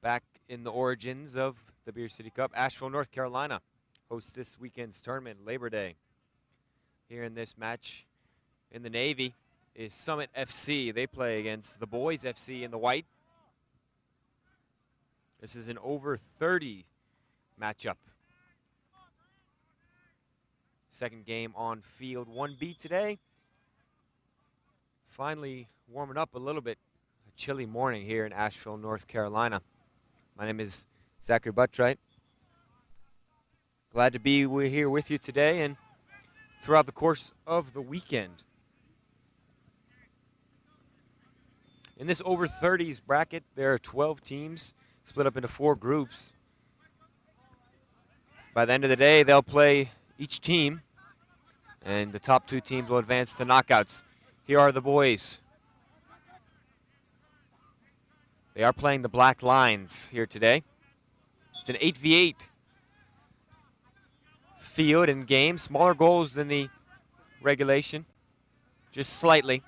Back in the origins of the Beer City Cup, Asheville, North Carolina hosts this weekend's tournament, Labor Day. Here in this match in the Navy is Summit FC. They play against the Boys FC in the white. This is an over-30 matchup. Second game on field 1B today. Finally warming up a little bit. A chilly morning here in Asheville, North Carolina. My name is Zachary Buttright. Glad to be here with you today and throughout the course of the weekend. In this over 30s bracket, there are 12 teams split up into 4 groups. By the end of the day, they'll play each team, and the top 2 teams will advance to knockouts. Here are the boys. They are playing the Black Lines here today. It's an 8v8 field and game. Smaller goals than the regulation, just slightly.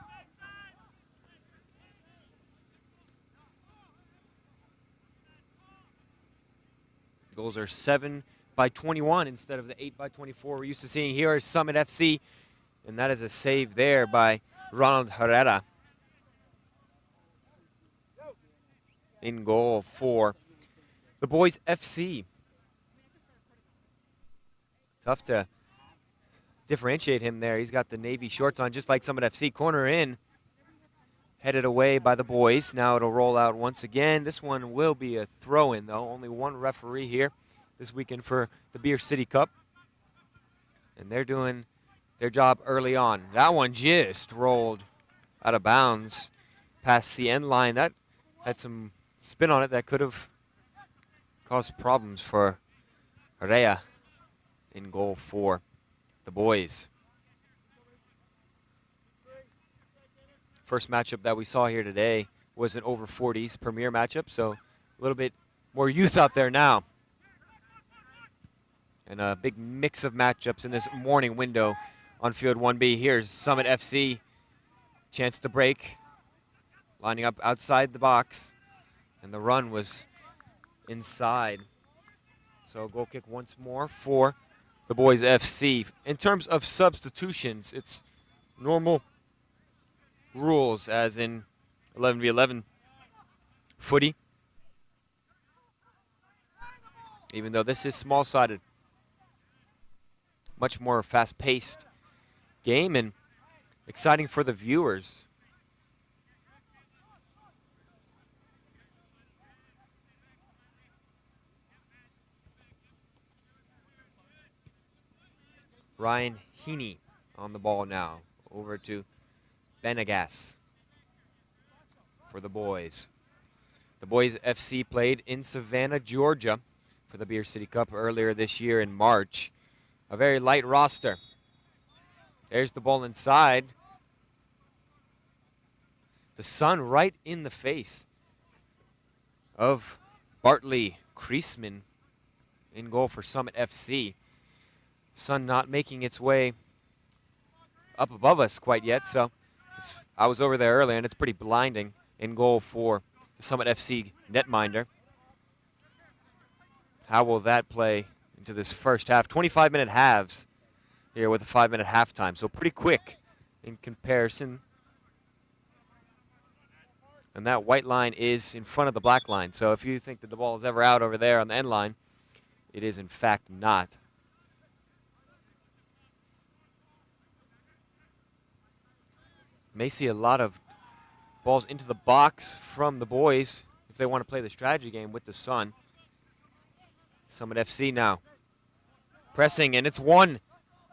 Goals are 7 by 21 instead of the 8 by 24 we're used to seeing. Here is Summit FC, and that is a save there by Ronald Herrera. In goal for the Boys FC. Tough to differentiate him there. He's got the Navy shorts on, just like Summit FC. Corner in, headed away by the Boys. Now it'll roll out once again. This one will be a throw-in, though. Only one referee here this weekend for the Beer City Cup. And they're doing their job early on. That one just rolled out of bounds past the end line. That had some spin on it that could have caused problems for Herrera in goal for the Boys. First matchup that we saw here today was an over 40s premier matchup, so a little bit more youth out there now. And a big mix of matchups in this morning window on field 1B. Here's Summit FC, chance to break, lining up outside the box. And the run was inside. So goal kick once more for the Boys FC. In terms of substitutions, it's normal rules as in 11v11 footy. Even though this is small-sided. Much more fast-paced game and exciting for the viewers. Ryan Heaney on the ball now. Over to Benegas for the Boys. The Boys FC played in Savannah, Georgia for the Beer City Cup earlier this year in March. A very light roster. There's the ball inside. The sun right in the face of Bartley Kreisman in goal for Summit FC. Sun not making its way up above us quite yet, so I was over there earlier, and it's pretty blinding in goal for the Summit FC netminder. How will that play into this first half? 25-minute halves here with a 5-minute halftime, so pretty quick in comparison. And that white line is in front of the black line, so if you think that the ball is ever out over there on the end line, it is in fact not. May see a lot of balls into the box from the Boys if they want to play the strategy game with the Sun. Summit FC now pressing, and it's won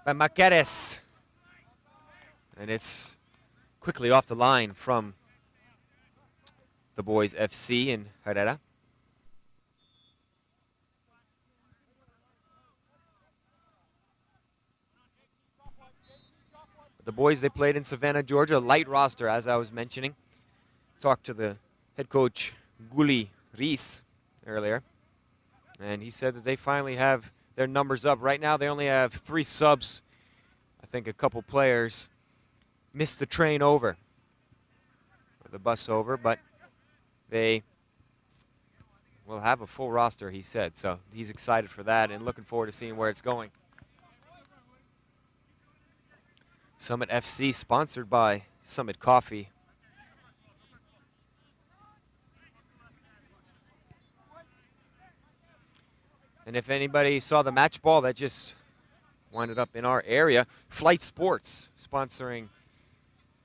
by Maqueres. And it's quickly off the line from the Boys FC and Herrera. The Boys, they played in Savannah, Georgia, light roster, as I was mentioning. Talked to the head coach, Guli Rees, earlier. And he said that they finally have their numbers up. Right now, they only have 3 subs. I think a couple players missed the train over, or the bus over, but they will have a full roster, he said. So he's excited for that and looking forward to seeing where it's going. Summit FC sponsored by Summit Coffee. And if anybody saw the match ball that just winded up in our area, Flight Sports sponsoring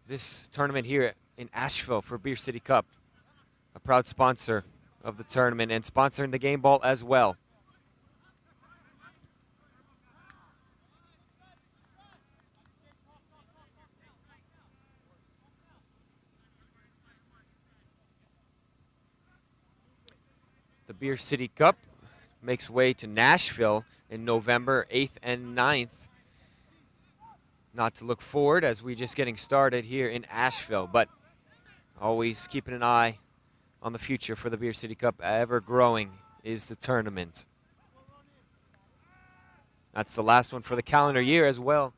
this tournament here in Asheville for Beer City Cup. A proud sponsor of the tournament and sponsoring the game ball as well. The Beer City Cup makes way to Nashville in November 8th and 9th. Not to look forward as we're just getting started here in Asheville, but always keeping an eye on the future for the Beer City Cup. Ever growing is the tournament. That's the last one for the calendar year as well.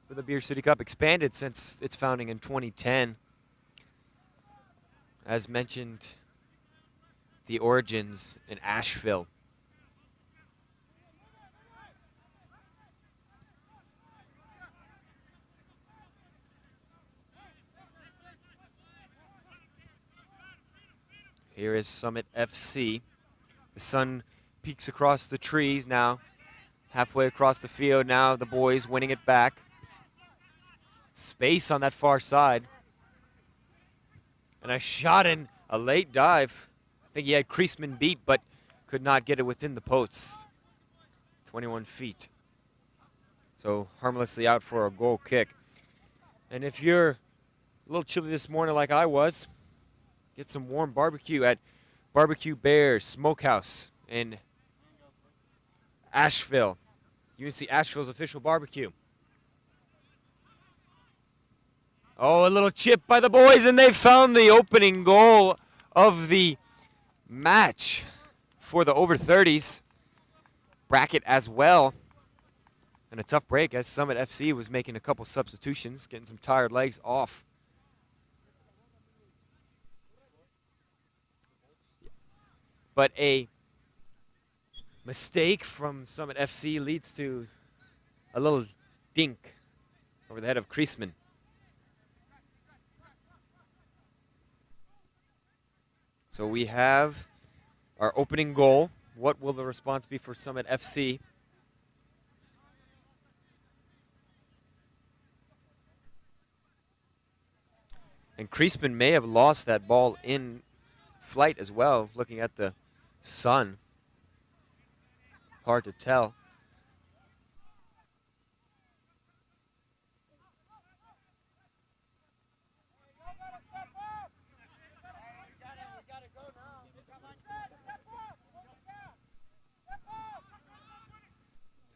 For the Beer City Cup, expanded since its founding in 2010. As mentioned, the origins in Asheville. Here is Summit FC. The sun peeks across the trees now. Halfway across the field now, the boys winning it back. Space on that far side. And a shot in a late dive. I think he had Kreisman beat, but could not get it within the post. 21 feet. So harmlessly out for a goal kick. And if you're a little chilly this morning like I was, get some warm barbecue at Barbecue Bear Smokehouse in Asheville. UNC Asheville's official barbecue. Oh, a little chip by the boys, and they found the opening goal of the match for the over-30s bracket as well. And a tough break as Summit FC was making a couple substitutions, getting some tired legs off. But a mistake from Summit FC leads to a little dink over the head of Kreisman. So we have our opening goal. What will the response be for Summit FC? And Kreisman may have lost that ball in flight as well, looking at the sun. Hard to tell.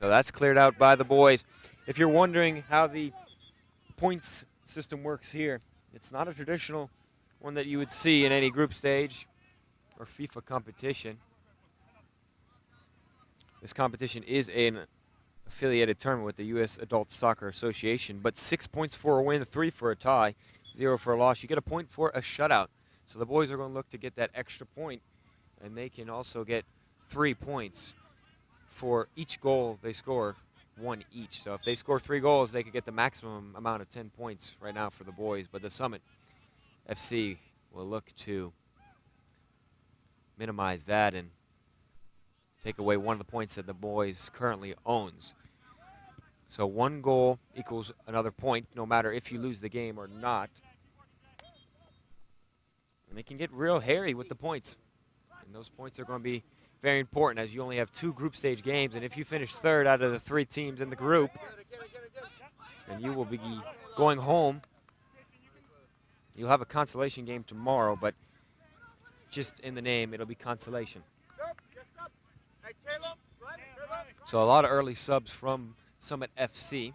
So that's cleared out by the boys. If you're wondering how the points system works here, it's not a traditional one that you would see in any group stage or FIFA competition. This competition is an affiliated tournament with the U.S. Adult Soccer Association, but 6 points for a win, 3 for a tie, 0 for a loss. You get a point for a shutout. So the boys are going to look to get that extra point, and they can also get 3 points for each goal they score, 1 each. So if they score 3 goals, they could get the maximum amount of 10 points right now for the boys. But the Summit FC will look to minimize that and take away one of the points that the boys currently owns. So 1 goal equals another point, no matter if you lose the game or not. And they can get real hairy with the points. And those points are going to be very important as you only have 2 group stage games. And if you finish 3rd out of the 3 teams in the group, then you will be going home. You'll have a consolation game tomorrow, but just in the name, it'll be consolation. So a lot of early subs from Summit FC.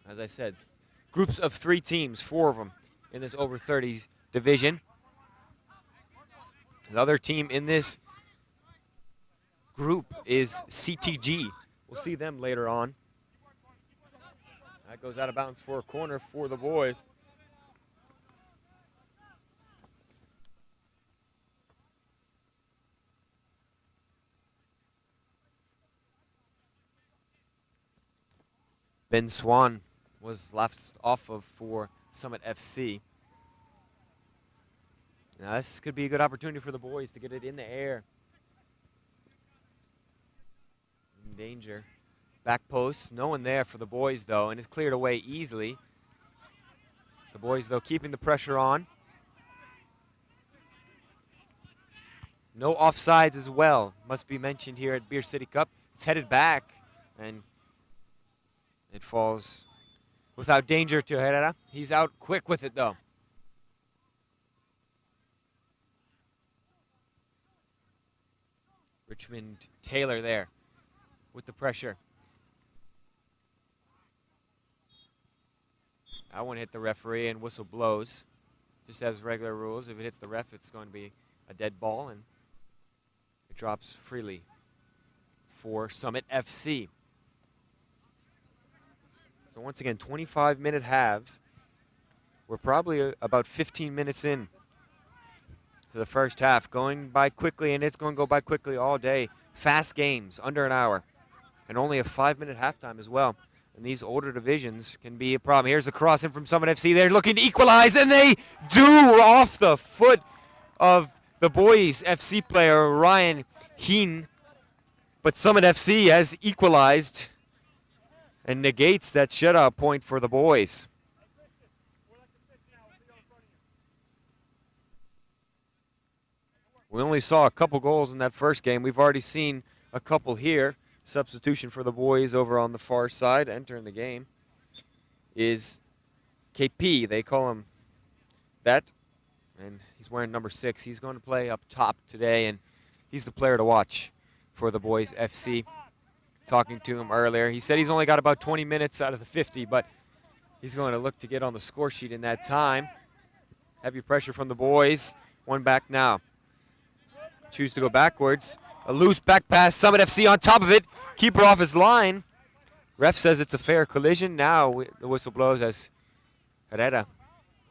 As I said, groups of 3 teams, 4 of them in this over-30s division. The other team in this group is CTG. We'll see them later on. That goes out of bounds for a corner for the boys. Ben Swan was left off of for Summit FC. Now this could be a good opportunity for the boys to get it in the air. In danger. Back post, no one there for the boys though, and it's cleared away easily. The boys though keeping the pressure on. No offsides as well, must be mentioned here at Beer City Cup. It's headed back, and it falls without danger to Herrera. He's out quick with it though. Richmond Taylor there with the pressure. That one hit the referee and whistle blows. Just as regular rules, if it hits the ref, it's going to be a dead ball, and it drops freely for Summit FC. So once again, 25-minute halves. We're probably about 15 minutes in to the first half. Going by quickly, and it's going to go by quickly all day. Fast games, under an hour. And only a 5-minute halftime as well. And these older divisions can be a problem. Here's a cross in from Summit FC. They're looking to equalize, and they do off the foot of the boys FC player, Ryan Heen. But Summit FC has equalized and negates that shutout point for the boys. We only saw a couple goals in that first game. We've already seen a couple here. Substitution for the boys over on the far side. Entering the game is KP. They call him that. And he's wearing number 6. He's going to play up top today, and he's the player to watch for the boys FC. Talking to him earlier, he said he's only got about 20 minutes out of the 50, but he's going to look to get on the score sheet in that time. Heavy pressure from the boys. One back now. Choose to go backwards. A loose back pass. Summit FC on top of it. Keeper off his line. Ref says it's a fair collision. Now the whistle blows as Herrera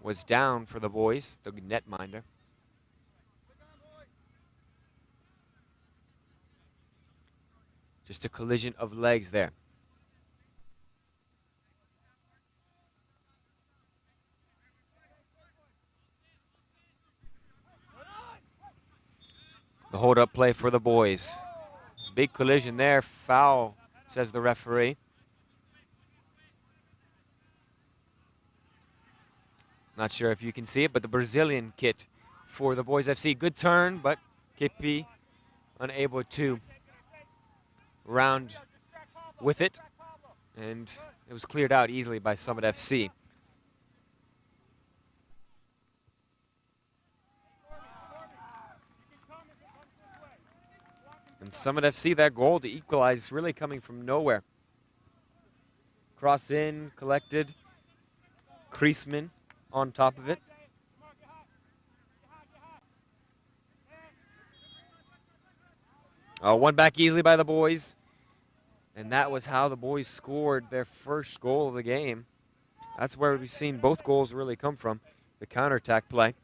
was down for the boys, the netminder. Just a collision of legs there. The hold-up play for the boys. Big collision there. Foul, says the referee. Not sure if you can see it, but the Brazilian kit for the boys FC. Good turn, but KP unable to round with it. And it was cleared out easily by Summit FC. And Summit FC, that goal to equalize really coming from nowhere. Crossed in, collected. Kreisman on top of it. One back easily by the boys. And that was how the boys scored their first goal of the game. That's where we've seen both goals really come from, the counterattack play.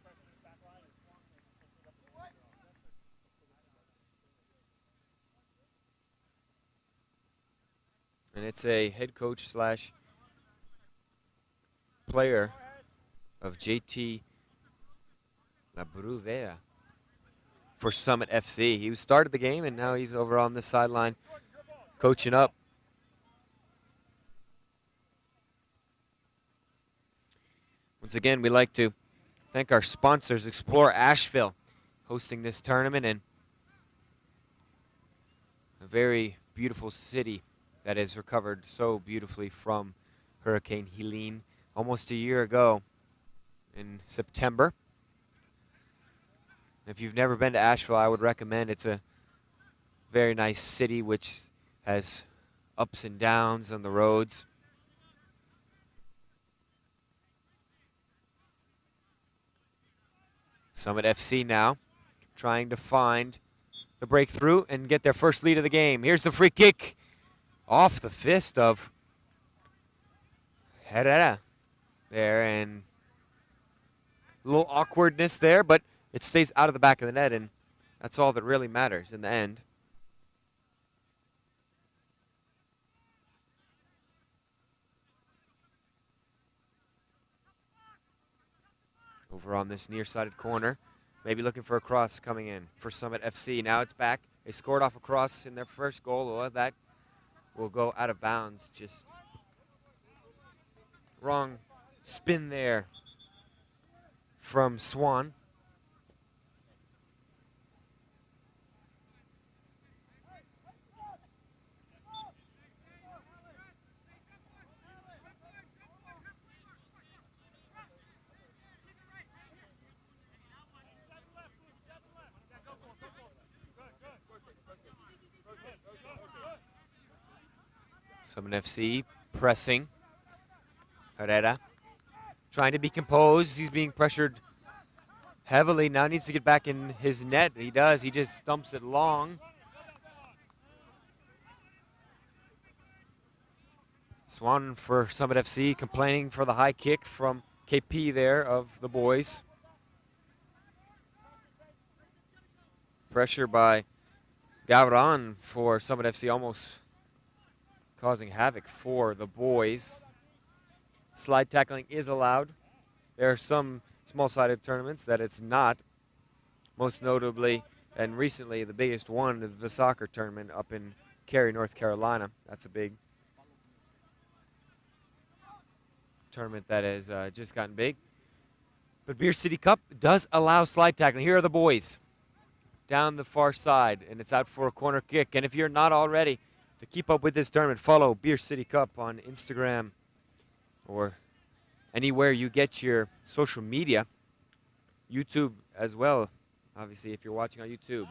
And it's a head coach slash player of JT Labruvea for Summit FC. He started the game, and now he's over on the sideline coaching up. Once again, we'd like to thank our sponsors, Explore Asheville, hosting this tournament, and a very beautiful city that has recovered so beautifully from Hurricane Helene almost a year ago in September. If you've never been to Asheville, I would recommend. It's a very nice city which has ups and downs on the roads. Summit FC now trying to find the breakthrough and get their first lead of the game. Here's the free kick off the fist of Herrera there, and a little awkwardness there, but it stays out of the back of the net, and that's all that really matters in the end. Over on this near-sided corner, maybe looking for a cross coming in for Summit FC. Now it's back. They scored off a cross in their first goal. Well, that will go out of bounds. Just wrong spin there from Swan. Summit FC pressing. Herrera trying to be composed. He's being pressured heavily. Now needs to get back in his net. He does. He just stumps it long. Swan for Summit FC complaining for the high kick from KP there of the boys. Pressure by Gavran for Summit FC, almost causing havoc for the boys. Slide tackling is allowed. There are some small-sided tournaments that it's not. Most notably, and recently, the biggest one, the soccer tournament up in Cary, North Carolina. That's a big tournament that has just gotten big. But Beer City Cup does allow slide tackling. Here are the boys down the far side, and it's out for a corner kick. And if you're not already, to keep up with this tournament, follow Beer City Cup on Instagram or anywhere you get your social media. YouTube as well, obviously, if you're watching on YouTube.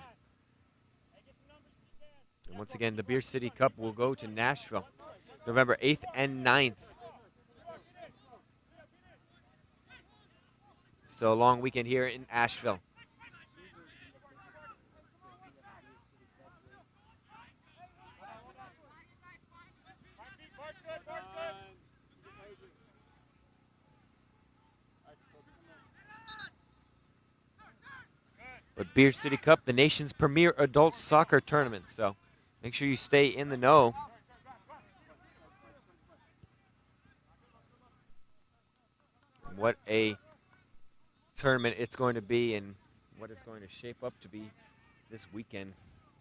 And once again, the Beer City Cup will go to Nashville, November 8th and 9th. Still a long weekend here in Asheville. But Beer City Cup, the nation's premier adult soccer tournament, so make sure you stay in the know. What a tournament it's going to be and what it's going to shape up to be this weekend.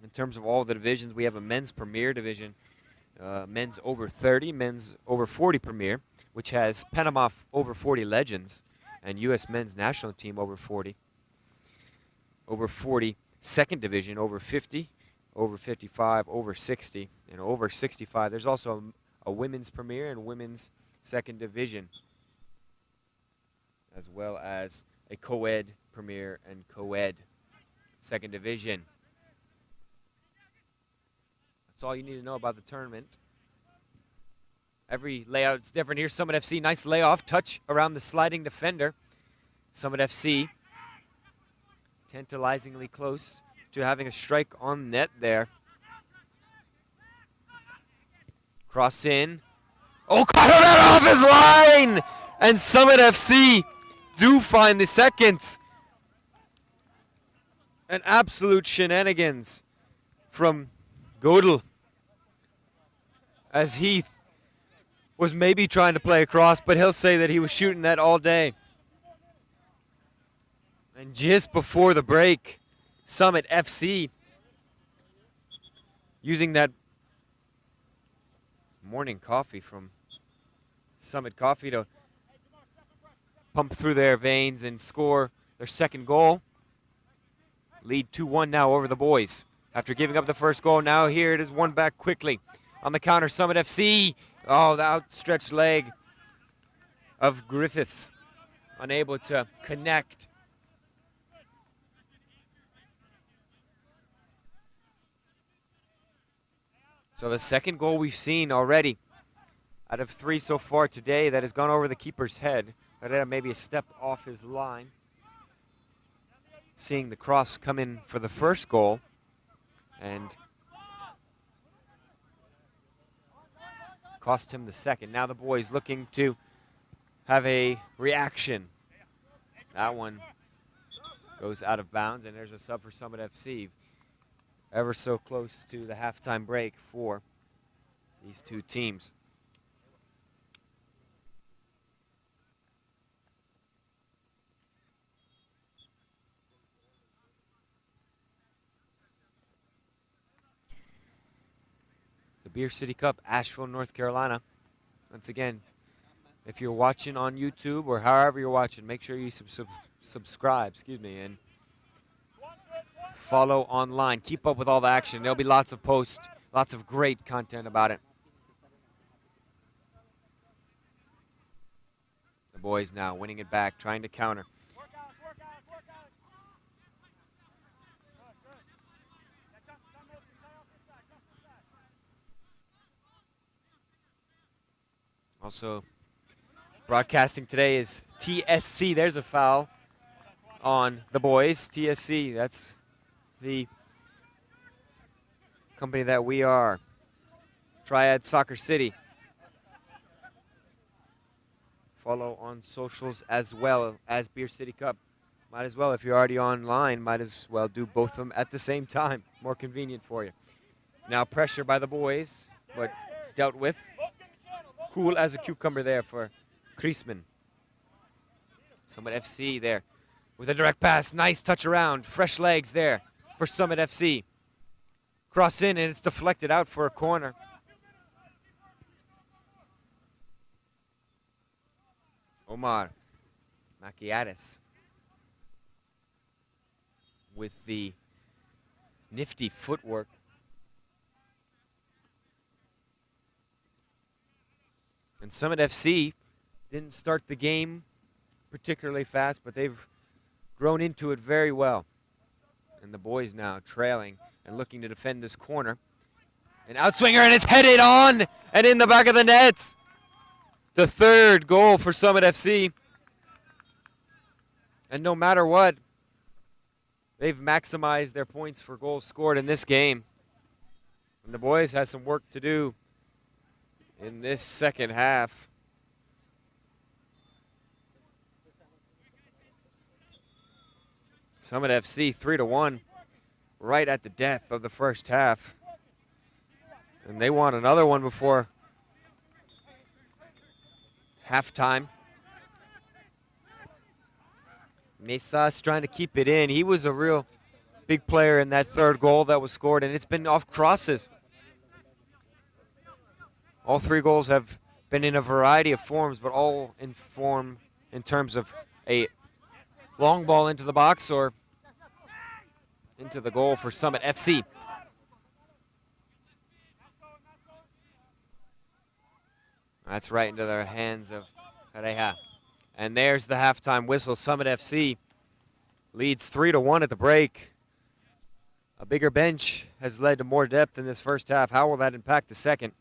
In terms of all the divisions, we have a men's premier division, men's over 30, men's over 40 premier, which has Panama over 40 legends and U.S. men's national team over 40. Over 40 second division, over 50, over 55, over 60, and over 65. There's also a women's premier and women's second division, as well as a co-ed premier and co-ed second division. That's all you need to know about the tournament. Every layout's different. Here's Summit FC, nice layoff, touch around the sliding defender. Summit FC tantalizingly close to having a strike on net there. Cross in. Oh, caught that off his line! And Summit FC do find the second. An absolute shenanigans from Godel, as Heath was maybe trying to play across, but he'll say that he was shooting that all day. And just before the break, Summit FC using that morning coffee from Summit Coffee to pump through their veins and score their second goal. Lead 2-1 now over the boys. After giving up the first goal, now here it is one back quickly. On the counter, Summit FC. Oh, the outstretched leg of Griffiths, unable to connect. So the second goal we've seen already out of 3 so far today that has gone over the keeper's head. Herrera maybe a step off his line. Seeing the cross come in for the first goal. and cost him the second. Now the boys looking to have a reaction. That one goes out of bounds, and there's a sub for Summit FC. Ever so close to the halftime break for these two teams. The Beer City Cup, Asheville, North Carolina. Once again, if you're watching on YouTube or however you're watching, make sure you subscribe, and follow online. Keep up with all the action. There'll be lots of posts, lots of great content about it. The boys now winning it back, trying to counter. Also, broadcasting today is TSC. There's a foul on the boys. TSC, that's the company that we are. Triad Soccer City. Follow on socials as well as Beer City Cup. Might as well, if you're already online, might as well do both of them at the same time. More convenient for you. Now pressure by the boys, but dealt with. Cool as a cucumber there for Kriesman. Summit FC there with a direct pass. Nice touch around. Fresh legs there for Summit FC. Cross in, and it's deflected out for a corner. Omar Maciatis with the nifty footwork. And Summit FC didn't start the game particularly fast, but they've grown into it very well. And the boys now trailing and looking to defend this corner. An outswinger, and it's headed on and in the back of the net. The third goal for Summit FC. And no matter what, they've maximized their points for goals scored in this game. And the boys have some work to do in this second half. Summit FC 3-1, right at the death of the first half. And they want another one before halftime. Mesas trying to keep it in. He was a real big player in that third goal that was scored, and it's been off crosses. All three goals have been in a variety of forms, but all in form in terms of a long ball into the box or into the goal for Summit FC. That's right into the hands of Pareja. And there's the halftime whistle. Summit FC leads 3-1 at the break. A bigger bench has led to more depth in this first half. How will that impact the second?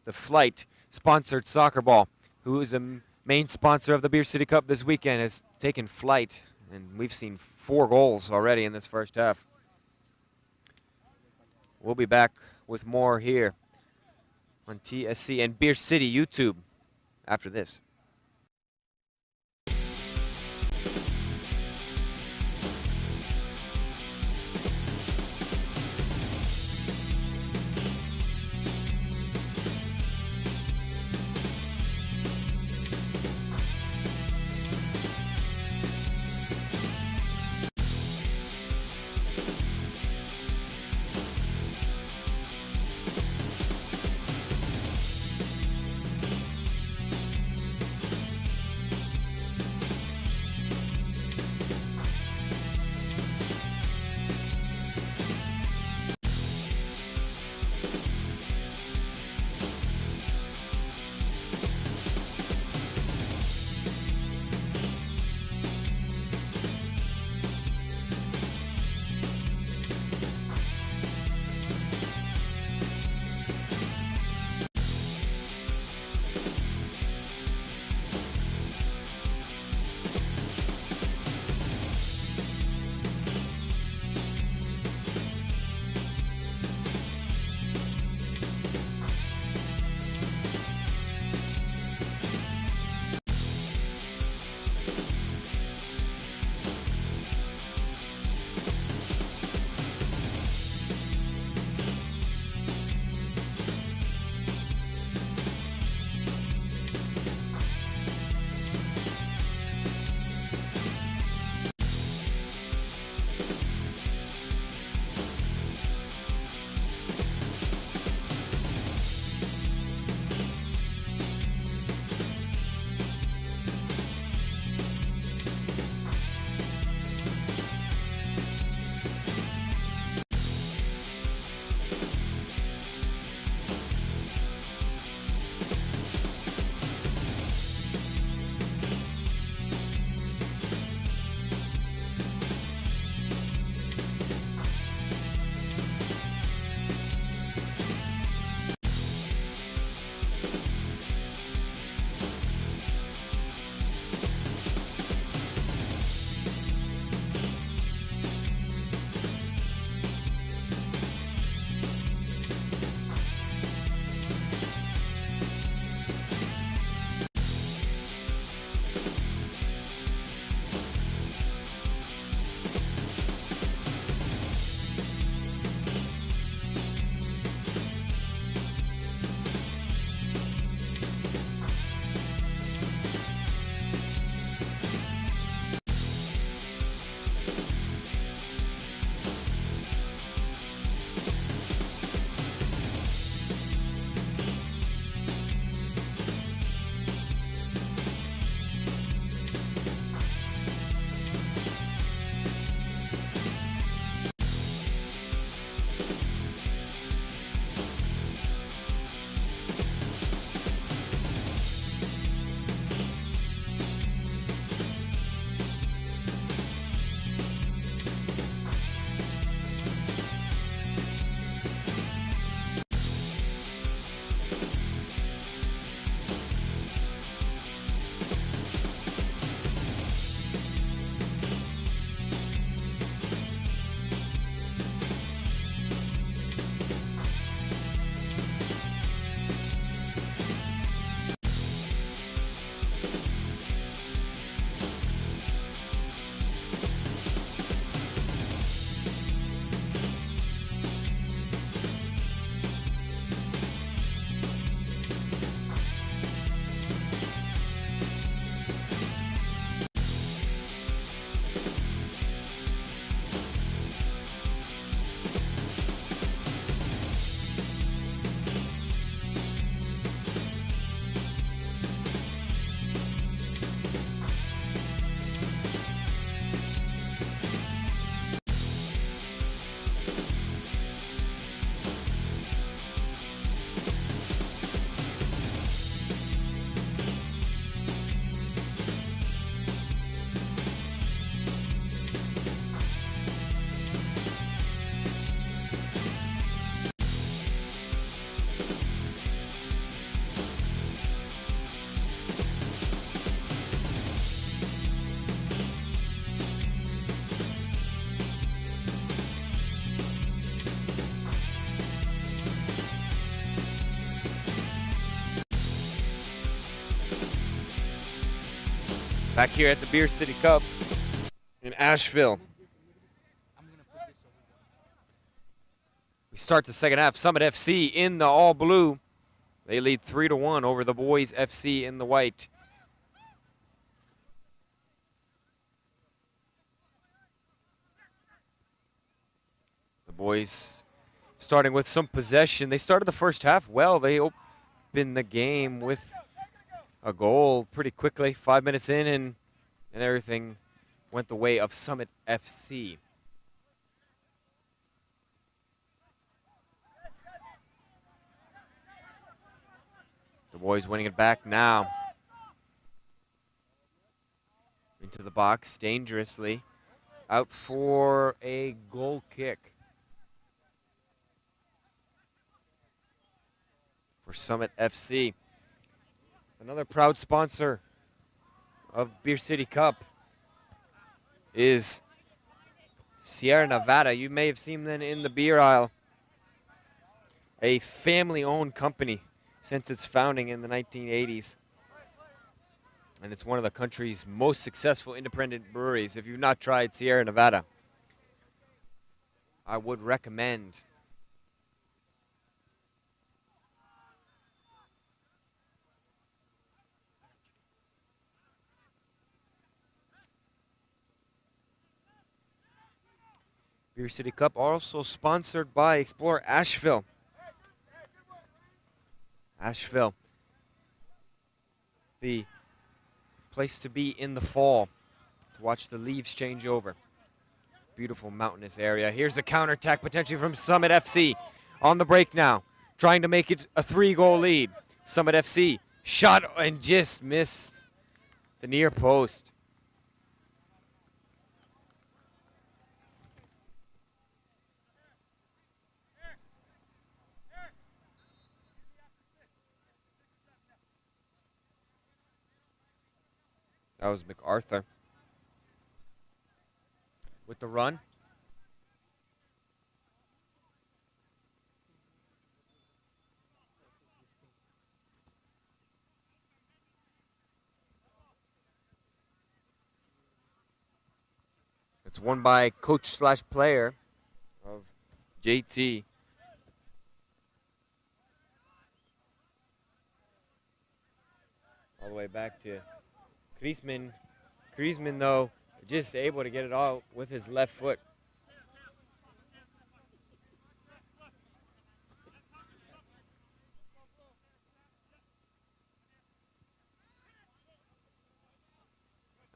The Flight sponsored soccer ball, who is a main sponsor of the Beer City Cup this weekend, has taken flight, and we've seen 4 goals already in this first half. We'll be back with more here on TSC and Beer City YouTube after this. Back here at the Beer City Cup in Asheville. We start the second half. Summit FC in the all blue. They lead 3-1 over the Boys FC in the white. The boys starting with some possession. They started the first half well. They opened the game with a goal pretty quickly. 5 minutes in, and everything went the way of Summit FC. The boys winning it back now. Into the box, dangerously. Out for a goal kick. For Summit FC. Another proud sponsor of Beer City Cup is Sierra Nevada. You may have seen them in the beer aisle. A family-owned company since its founding in the 1980s. And it's one of the country's most successful independent breweries. If you've not tried Sierra Nevada, I would recommend. Beer City Cup also sponsored by Explore Asheville. Asheville, the place to be in the fall to watch the leaves change over. Beautiful mountainous area. Here's a counterattack potentially from Summit FC on the break now, trying to make it a 3-goal lead. Summit FC shot and just missed the near post. That was MacArthur with the run. It's won by coach/player of JT. All the way back to Kriesman. Kriesman, though, just able to get it out with his left foot.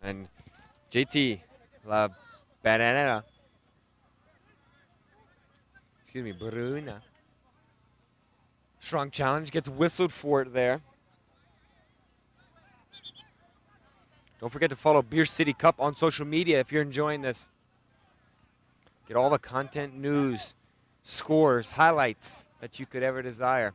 And JT La Banana, Bruna. Strong challenge, gets whistled for it there. Don't forget to follow Beer City Cup on social media if you're enjoying this. Get all the content, news, scores, highlights that you could ever desire.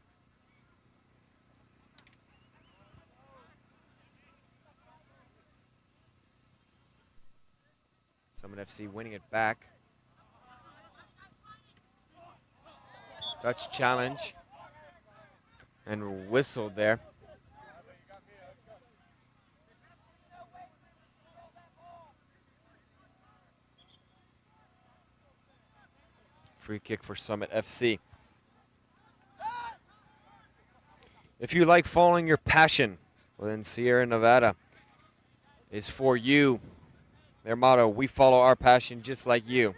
Summit FC winning it back. Touch challenge. And whistled there. Free kick for Summit FC. If you like following your passion, well then Sierra Nevada is for you. Their motto, we follow our passion just like you.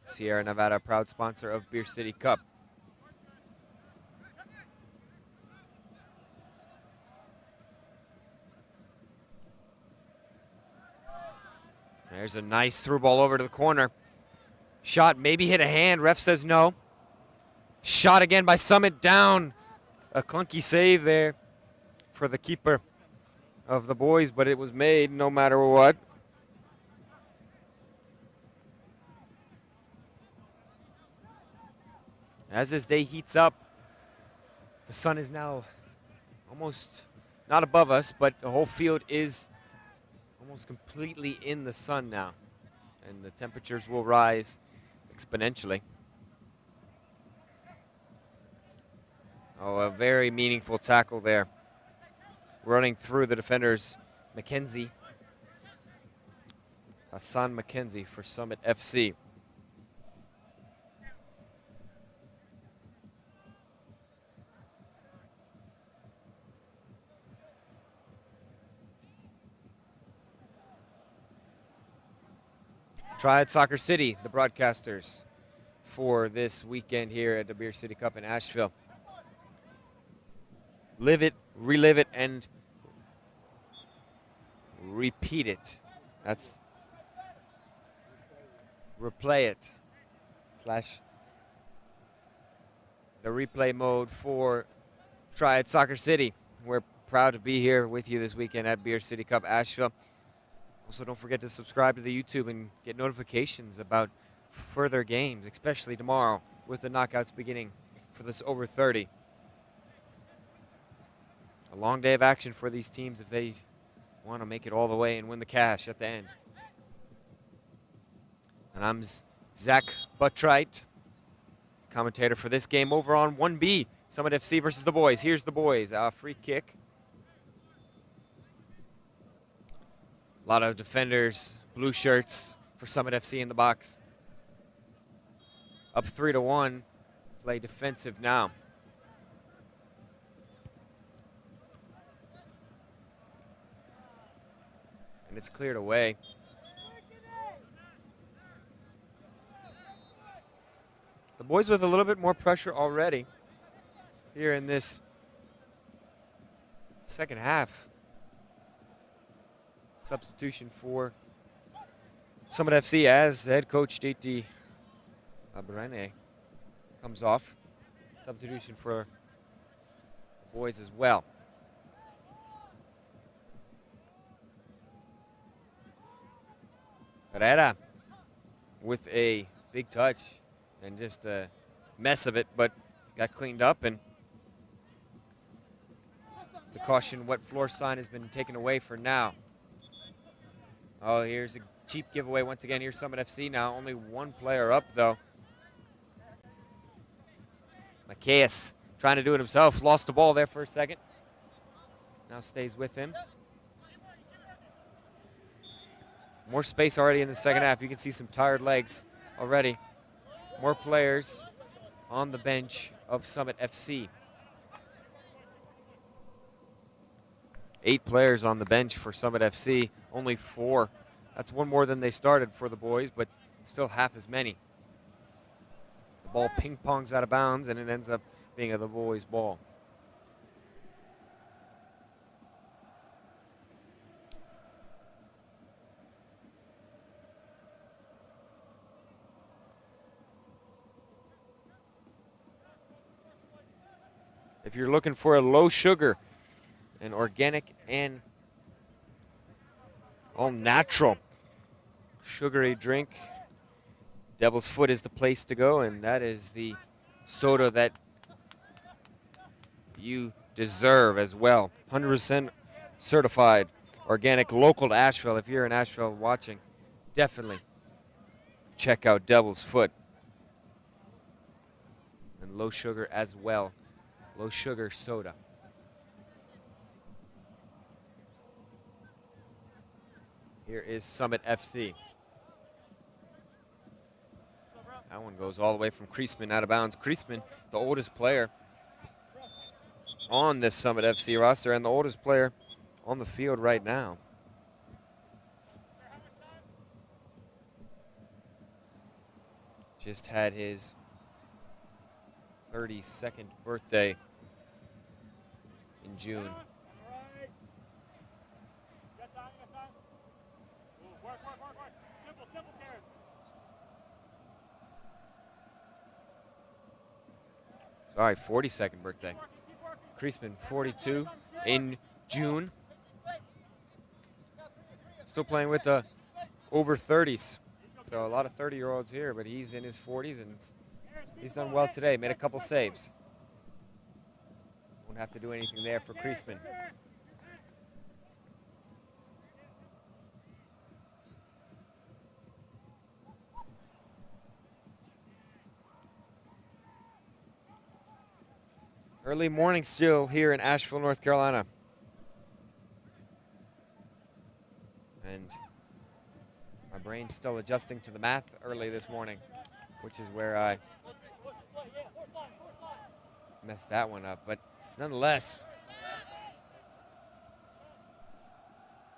Sierra Nevada, proud sponsor of Beer City Cup. There's a nice through ball over to the corner. Shot maybe hit a hand. Ref says no. Shot again by Summit down. A clunky save there for the keeper of the boys, but it was made no matter what. As this day heats up, the sun is now almost not above us, but the whole field is almost completely in the sun now, and the temperatures will rise exponentially. Oh, a very meaningful tackle there running through the defenders. McKenzie. Hassan McKenzie for Summit FC. Triad Soccer City, the broadcasters for this weekend here at the Beer City Cup in Asheville. Live it, relive it, and repeat it. That's replay it / the replay mode for Triad Soccer City. We're proud to be here with you this weekend at Beer City Cup Asheville. Also, don't forget to subscribe to the YouTube and get notifications about further games, especially tomorrow with the knockouts beginning for this over 30. A long day of action for these teams if they want to make it all the way and win the cash at the end. And I'm Zach Buttright, commentator for this game over on 1B, Summit FC versus the boys. Here's the boys, free kick. A lot of defenders, blue shirts for Summit FC in the box. Up 3-1, play defensive now. And it's cleared away. The boys with a little bit more pressure already here in this second half. Substitution for Summit FC as the head coach JT Abrane comes off. Substitution for the boys as well. Herrera with a big touch and just a mess of it, but got cleaned up, and the caution wet floor sign has been taken away for now. Oh, here's a cheap giveaway once again. Here's Summit FC now. Only one player up, though. Macias trying to do it himself. Lost the ball there for a second. Now stays with him. More space already in the second half. You can see some tired legs already. More players on the bench of Summit FC. 8 players on the bench for Summit FC, only 4. That's one more than they started for the boys, but still half as many. The ball ping-pongs out of bounds, and it ends up being the boys' ball. If you're looking for a low sugar, an organic and all natural sugary drink, Devil's Foot is the place to go, and that is the soda that you deserve as well. 100% certified, organic, local to Asheville. If you're in Asheville watching, definitely check out Devil's Foot. And low sugar as well, low sugar soda. Here is Summit FC. That one goes all the way from Kreisman out of bounds. Kreisman, the oldest player on this Summit FC roster and the oldest player on the field right now. Just had his 32nd birthday in June. Sorry, 42nd birthday. Kreisman, 42 in June. Still playing with the over-30s. So a lot of 30-year-olds here, but he's in his 40s, and he's done well today. Made a couple saves. Won't have to do anything there for Kreisman. Early morning still here in Asheville, North Carolina. brain's still adjusting to the math early this morning, which is where I messed that one up. But nonetheless,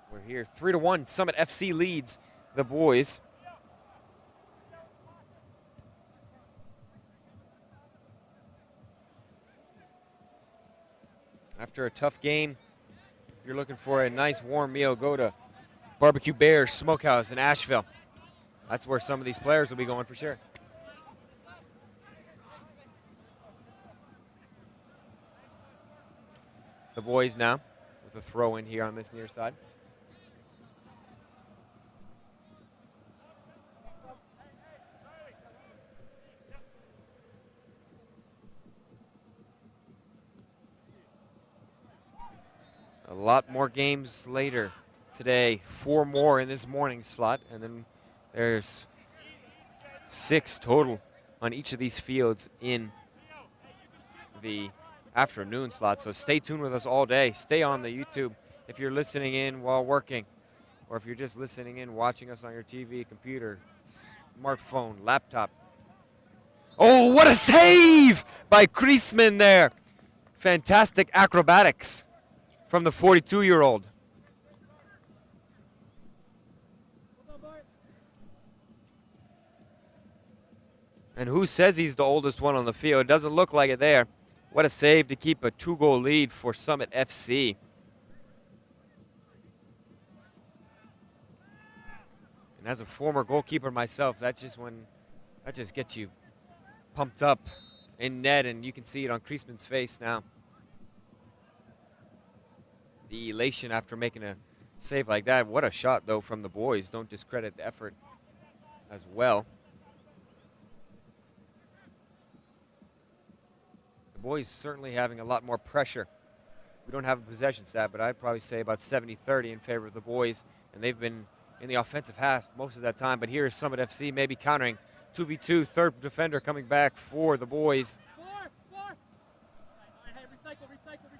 we're here. 3-1, Summit FC leads the boys. After a tough game, if you're looking for a nice warm meal, go to Barbecue Bear Smokehouse in Asheville. That's where some of these players will be going for sure. The boys now with a throw in here on this near side. A lot more games later today. 4 more in this morning slot, and then there's 6 total on each of these fields in the afternoon slot. So stay tuned with us all day. Stay on the YouTube if you're listening in while working, or if you're just listening in, watching us on your TV, computer, smartphone, laptop. Oh, what a save by Kriesman there. Fantastic acrobatics from the 42-year-old. And who says he's the oldest one on the field? It doesn't look like it there. What a save to keep a 2-goal lead for Summit FC. And as a former goalkeeper myself, that just gets you pumped up in net, and you can see it on Kriesman's face now. The elation after making a save like that. What a shot, though, from the boys. Don't discredit the effort as well. The boys certainly having a lot more pressure. We don't have a possession stat, but I'd probably say about 70-30 in favor of the boys, and they've been in the offensive half most of that time. But here is Summit FC maybe countering 2v2, third defender coming back for the boys.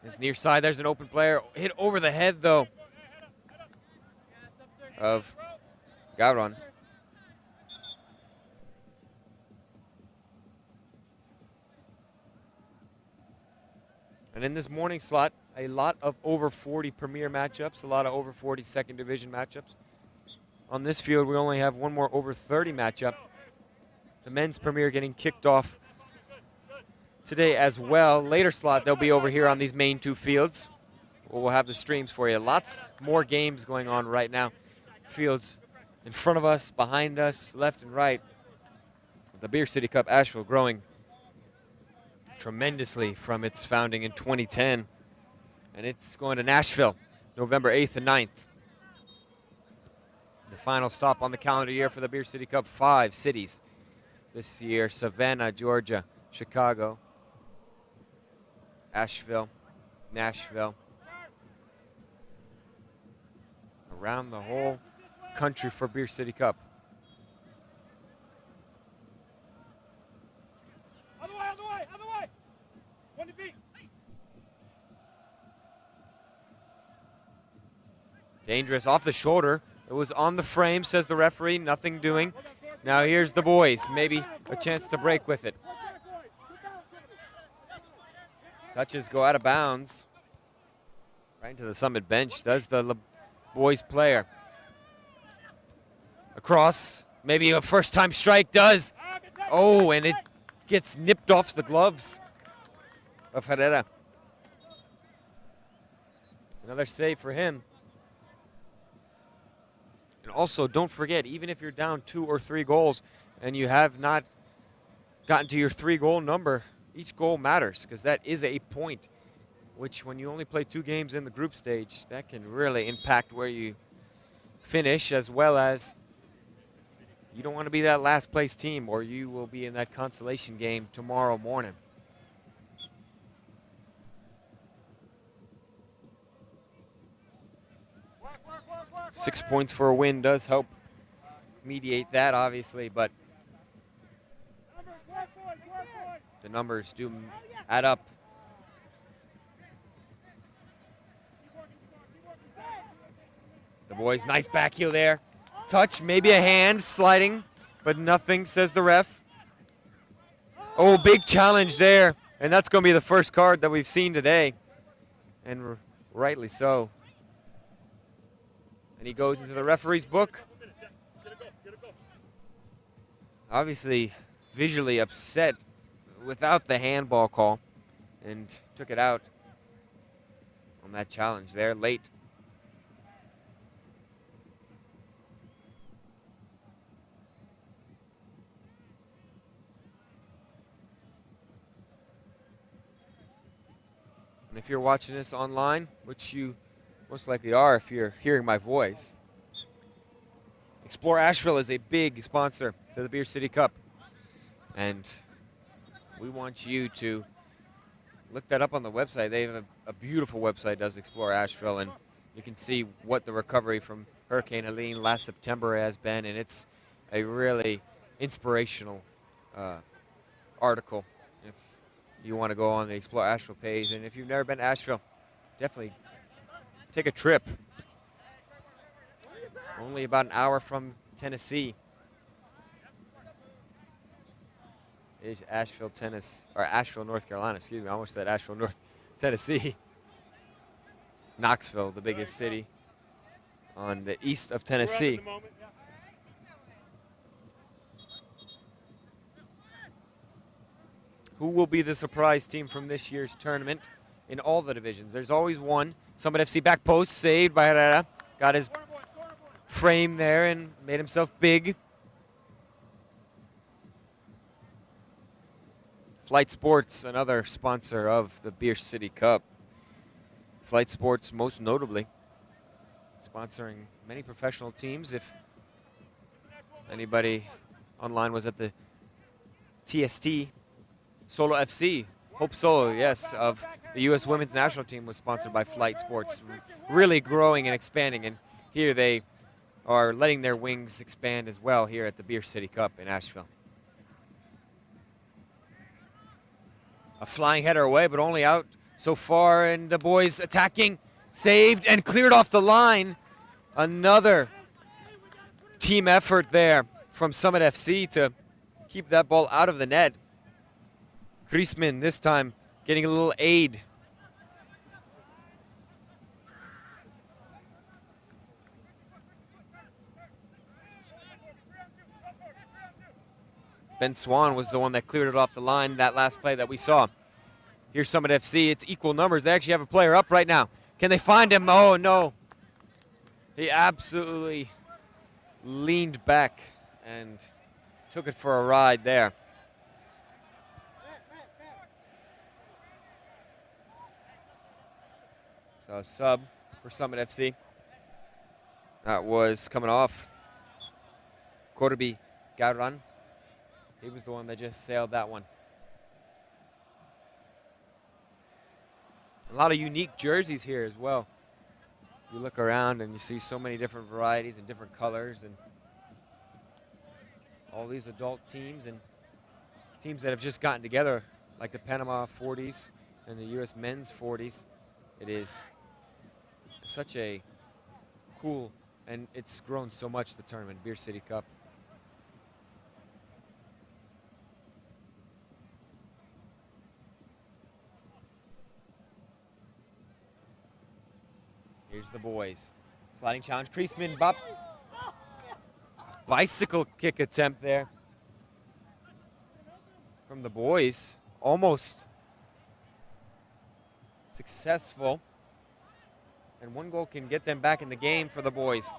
His near side, there's an open player. Hit over the head, though, of Gauron. And in this morning slot, a lot of over 40 Premier matchups, a lot of over 40 second division matchups. On this field, we only have one more over 30 matchup. The men's Premier getting kicked off today as well. Later slot, they'll be over here on these main 2 fields. We'll have the streams for you. Lots more games going on right now. Fields in front of us, behind us, left and right. The Beer City Cup Asheville growing tremendously from its founding in 2010. And it's going to Nashville, November 8th and 9th. The final stop on the calendar year for the Beer City Cup, 5 cities this year: Savannah, Georgia, Chicago, Asheville, Nashville. Around the whole country for Beer City Cup. Other way. 1 to beat. Dangerous off the shoulder. It was on the frame, says the referee. Nothing doing. Now here's the boys. Maybe a chance to break with it. Touches go out of bounds. Right into the Summit bench. Does the boys player. Across. Maybe a first-time strike. Does. Oh, and it gets nipped off the gloves of Herrera. Another save for him. And also, don't forget, even if you're down 2 or 3 goals and you have not gotten to your 3-goal number, each goal matters, because that is a point, which when you only play 2 games in the group stage, that can really impact where you finish, as well as you don't want to be that last place team, or you will be in that consolation game tomorrow morning. Six points for a win does help mediate that, obviously, but the numbers do add up. The boys, nice back heel there. touch, maybe a hand sliding, but nothing, says the ref. Oh, big challenge there. And that's going to be the first card that we've seen today. And rightly so. And he goes into the referee's book. Obviously visually upset without the handball call, and took it out on that challenge there late. And if you're watching this online, which you most likely are if you're hearing my voice, Explore Asheville is a big sponsor to the Beer City Cup. And we want you to look that up on the website. They have a beautiful website, does Explore Asheville, and you can see what the recovery from Hurricane Helene last September has been, and it's a really inspirational article if you want to go on the Explore Asheville page. And if you've never been to Asheville, definitely take a trip. Only about an hour from Tennessee is Asheville, North Carolina, excuse me. I almost said Asheville, North Tennessee. Knoxville, the biggest city on the east of Tennessee. Who will be the surprise team from this year's tournament in all the divisions? There's always one. Summit FC back post, saved by Herrera. Got his frame there and made himself big. Flight Sports, another sponsor of the Beer City Cup. Flight Sports, most notably, sponsoring many professional teams. If anybody online was at the TST, Solo FC, Hope Solo, yes, of the U.S. women's national team was sponsored by Flight Sports. Really growing and expanding, and here they are letting their wings expand as well here at the Beer City Cup in Asheville. A flying header away, but only out so far, and the boys attacking, saved and cleared off the line. Another team effort there from Summit FC to keep that ball out of the net. Griezmann this time getting a little aid. Ben Swan was the one that cleared it off the line that last play that we saw. Here's Summit FC. It's equal numbers. They actually have a player up right now. Can they find him? Oh, no. He absolutely leaned back and took it for a ride there. So a sub for Summit FC. That was coming off. Corby Garran. He was the one that just sailed that one. A lot of unique jerseys here as well. You look around and you see so many different varieties and different colors, and all these adult teams and teams that have just gotten together, like the Panama 40s and the U.S. men's 40s. It is such a cool, and it's grown so much, the tournament, Beer City Cup. Here's the boys. Sliding challenge, Griezmann, bop. Bicycle kick attempt there from the boys. Almost successful. And one goal can get them back in the game for the boys.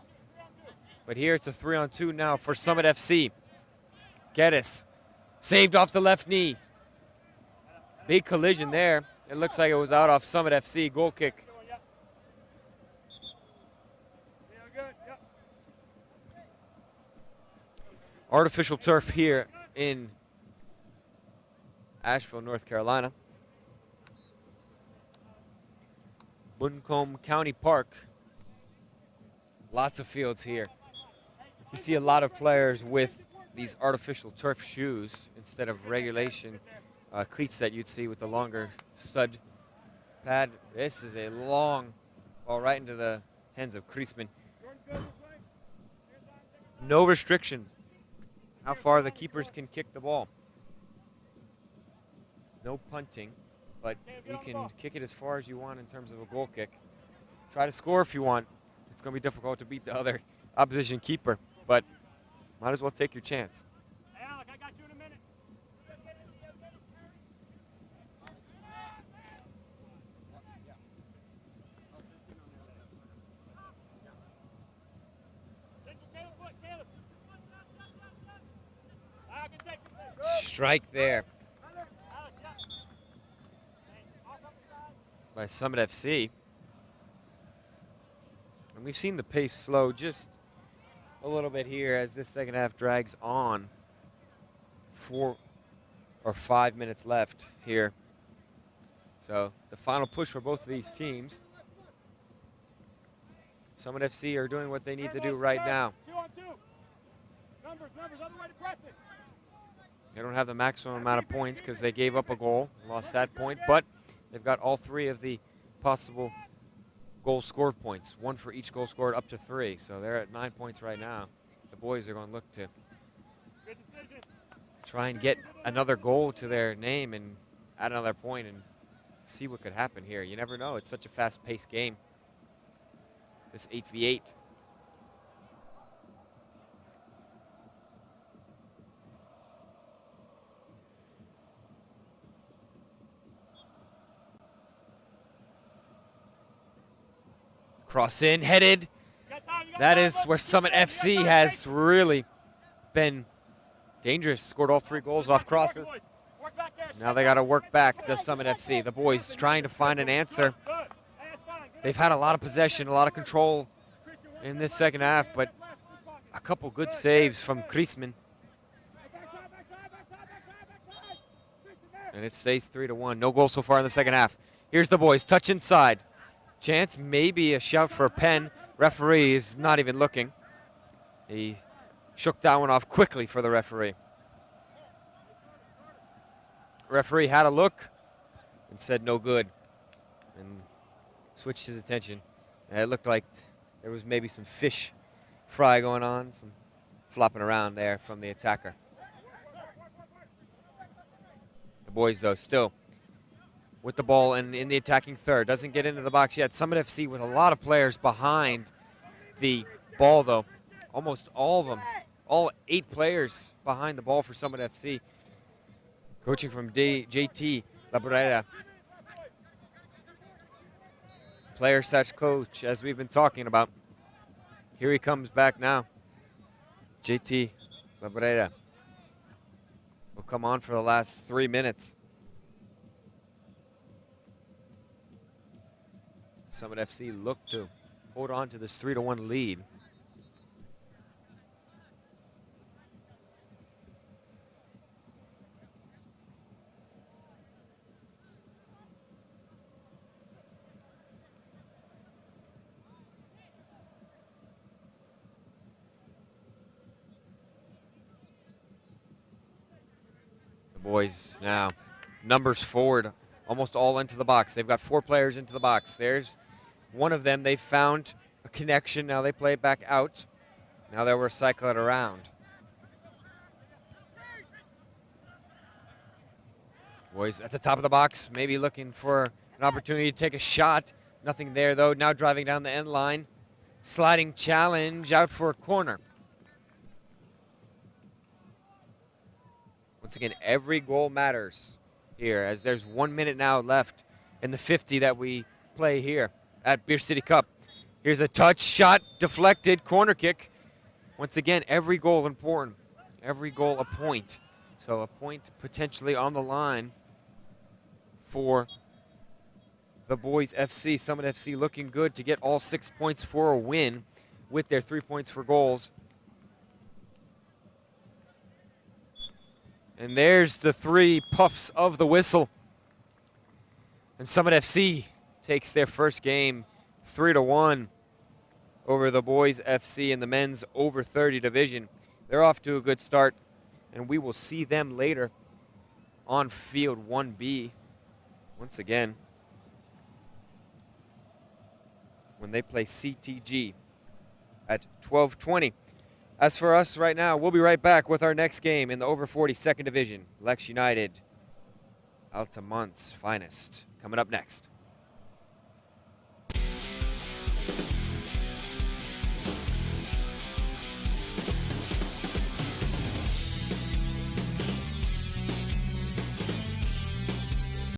But here it's a 3-on-2 now for Summit FC. Geddes saved off the left knee. Big collision there. It looks like it was out off Summit FC. Goal kick. Artificial turf here in Asheville, North Carolina. Buncombe County Park. Lots of fields here. You see a lot of players with these artificial turf shoes instead of regulation cleats that you'd see with the longer stud pad. This is a long ball right into the hands of Griezmann. No restrictions how far the keepers can kick the ball. No punting, but you can kick it as far as you want in terms of a goal kick. Try to score if you want. It's going to be difficult to beat the other opposition keeper, but might as well take your chance. Hey, Alec, I got you in a minute. Strike there by Summit FC. And we've seen the pace slow just a little bit here as this second half drags on. 4 or 5 minutes left here. So the final push for both of these teams. Summit FC are doing what they need to do right now. 2-on-2. Numbers, other way to press it. They don't have the maximum amount of points because they gave up a goal, lost that point, but they've got all 3 of the possible goal score points, 1 for each goal scored up to 3. So they're at 9 points right now. The boys are going to look to try and get another goal to their name and add another point and see what could happen here. You never know. It's such a fast-paced game, this 8v8. Cross in, headed. That is where Summit FC has really been dangerous. Scored all 3 goals off crosses. Now they got to work back to Summit FC. The boys trying to find an answer. They've had a lot of possession, a lot of control in this second half, but a couple good saves from Kriesman. And it stays 3-1. No goal so far in the second half. Here's the boys, touch inside. Chance, maybe a shout for a pen. Referee is not even looking. He shook that one off quickly for the referee. Referee had a look and said no good and switched his attention. And it looked like there was maybe some fish fry going on, some flopping around there from the attacker. The boys, though, still with the ball and in the attacking third. Doesn't get into the box yet. Summit FC with a lot of players behind the ball, though. Almost all of them. All 8 players behind the ball for Summit FC. Coaching from JT Labrera. Player/coach, as we've been talking about. Here he comes back now. JT Labrera will come on for the last 3 minutes. Summit FC look to hold on to this 3-1 lead. The boys now, numbers forward, almost all into the box. They've got 4 players into the box. There's one of them. They found a connection. Now they play it back out. Now they'll recycle it around. Boys at the top of the box, maybe looking for an opportunity to take a shot. Nothing there, though. Now driving down the end line. Sliding challenge out for a corner. Once again, every goal matters here, as there's 1 minute now left in the 50 that we play here at Beer City Cup. Here's a touch shot, deflected, corner kick. Once again, every goal important. Every goal a point. So a point potentially on the line for the boys FC. Summit FC looking good to get all 6 points for a win with their 3 points for goals. And there's the 3 puffs of the whistle. And Summit FC takes their first game 3-1 over the boys FC in the men's over-30 division. They're off to a good start, and we will see them later on field 1B once again when they play CTG at 12:20. As for us right now, we'll be right back with our next game in the over 40 second division. Lex United, Altamont's finest, coming up next.